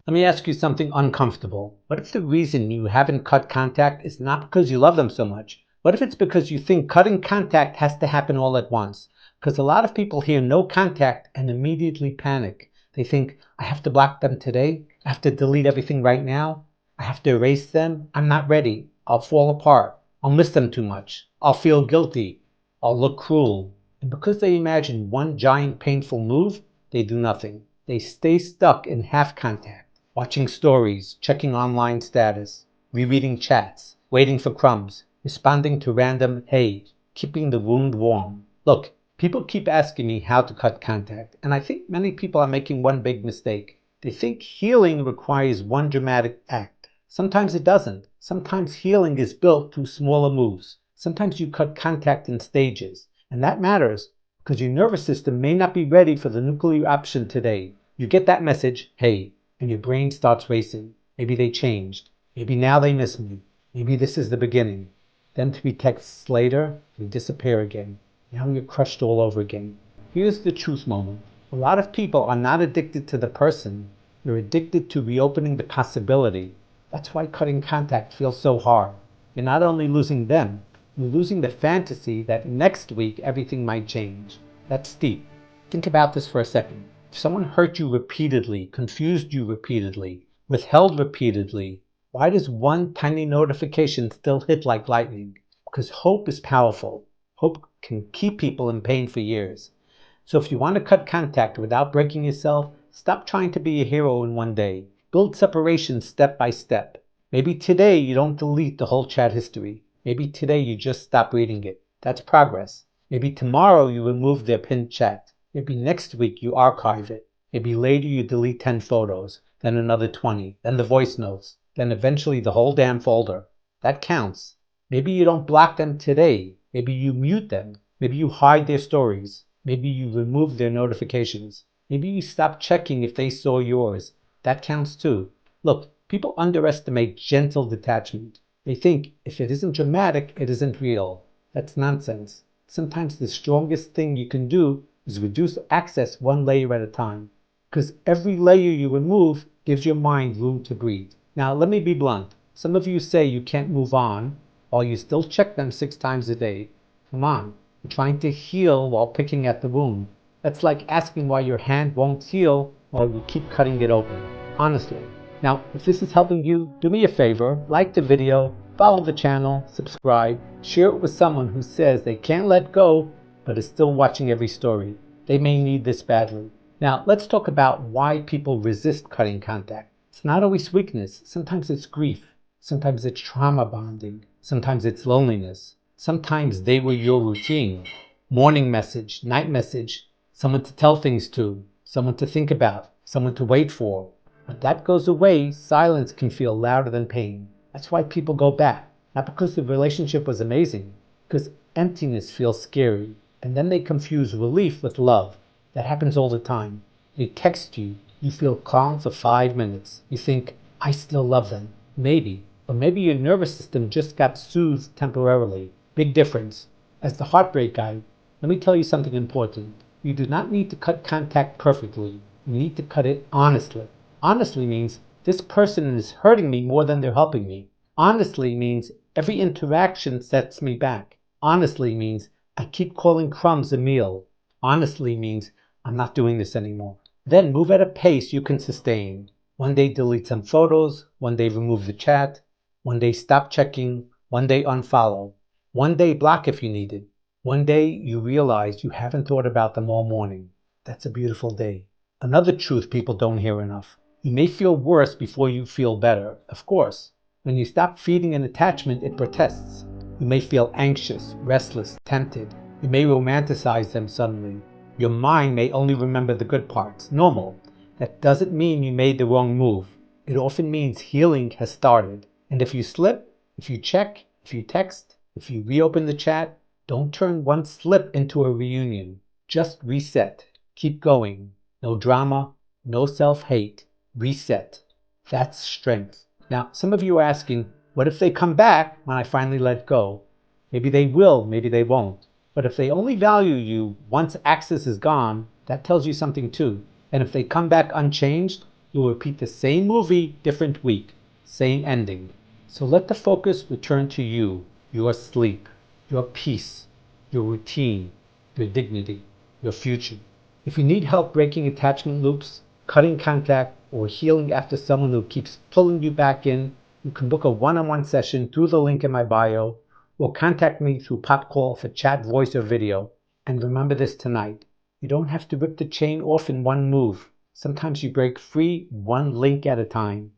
Let me ask you something uncomfortable. What if the reason you haven't cut contact is not because you love them so much? What if it's because you think cutting contact has to happen all at once? Because a lot of people hear no contact and immediately panic. They think, I have to block them today? I have to delete everything right now? I have to erase them? I'm not ready. I'll fall apart. I'll miss them too much. I'll feel guilty. I'll look cruel. And because they imagine one giant painful move, they do nothing. They stay stuck in half contact. Watching stories, checking online status, rereading chats, waiting for crumbs, responding to random hey, keeping the wound warm. Look, people keep asking me how to cut contact, and I think many people are making one big mistake. They think healing requires one dramatic act. Sometimes it doesn't. Sometimes healing is built through smaller moves. Sometimes you cut contact in stages, and that matters because your nervous system may not be ready for the nuclear option today. You get that message, hey, and your brain starts racing. Maybe they changed. Maybe now they miss me. Maybe this is the beginning. Then 3 texts later, they disappear again. Now you're crushed all over again. Here's the truth moment. A lot of people are not addicted to the person. They're addicted to reopening the possibility. That's why cutting contact feels so hard. You're not only losing them, you're losing the fantasy that next week everything might change. That's deep. Think about this for a second. If someone hurt you repeatedly, confused you repeatedly, withheld repeatedly, why does one tiny notification still hit like lightning? Because hope is powerful. Hope can keep people in pain for years. So if you want to cut contact without breaking yourself, stop trying to be a hero in one day. Build separation step by step. Maybe today you don't delete the whole chat history. Maybe today you just stop reading it. That's progress. Maybe tomorrow you remove their pinned chat. Maybe next week you archive it. Maybe later you delete 10 photos, then another 20, then the voice notes, then eventually the whole damn folder. That counts. Maybe you don't block them today. Maybe you mute them. Maybe you hide their stories. Maybe you remove their notifications. Maybe you stop checking if they saw yours. That counts too. Look, people underestimate gentle detachment. They think if it isn't dramatic, it isn't real. That's nonsense. Sometimes the strongest thing you can do is reduce access one layer at a time. Because every layer you remove gives your mind room to breathe. Now, let me be blunt. Some of you say you can't move on, while you still check them 6 times a day. Come on, you're trying to heal while picking at the wound. That's like asking why your hand won't heal while you keep cutting it open. Honestly. Now, if this is helping you, do me a favor, like the video, follow the channel, subscribe, share it with someone who says they can't let go, but is still watching every story. They may need this badly. Now, let's talk about why people resist cutting contact. It's not always weakness. Sometimes it's grief. Sometimes it's trauma bonding. Sometimes it's loneliness. Sometimes they were your routine. Morning message, night message, someone to tell things to, someone to think about, someone to wait for. When that goes away, silence can feel louder than pain. That's why people go back. Not because the relationship was amazing, because emptiness feels scary. And then they confuse relief with love. That happens all the time. They text you. You feel calm for 5 minutes. You think, I still love them. Maybe. Or maybe your nervous system just got soothed temporarily. Big difference. As the heartbreak guy, let me tell you something important. You do not need to cut contact perfectly. You need to cut it honestly. Honestly means this person is hurting me more than they're helping me. Honestly means every interaction sets me back. Honestly means I keep calling crumbs a meal. Honestly means I'm not doing this anymore. Then move at a pace you can sustain. One day delete some photos, one day remove the chat, one day stop checking, one day unfollow, one day block if you need it. One day you realize you haven't thought about them all morning. That's a beautiful day. Another truth people don't hear enough. You may feel worse before you feel better, of course. When you stop feeding an attachment, it protests. You may feel anxious, restless, tempted. You may romanticize them suddenly. Your mind may only remember the good parts. Normal. That doesn't mean you made the wrong move. It often means healing has started. And if you slip, if you check, if you text, if you reopen the chat, don't turn one slip into a reunion. Just reset. Keep going. No drama, no self-hate. Reset. That's strength. Now, some of you are asking, what if they come back when I finally let go? Maybe they will, maybe they won't. But if they only value you once access is gone, that tells you something too. And if they come back unchanged, You'll repeat the same movie, different week, same ending. So let the focus return to you, your sleep, your peace, your routine, your dignity, your future. If you need help breaking attachment loops, cutting contact, or healing after someone who keeps pulling you back in, you can book a one-on-one session through the link in my bio, or contact me through Popcall for chat, voice, or video. And remember this tonight. You don't have to rip the chain off in one move. Sometimes you break free one link at a time.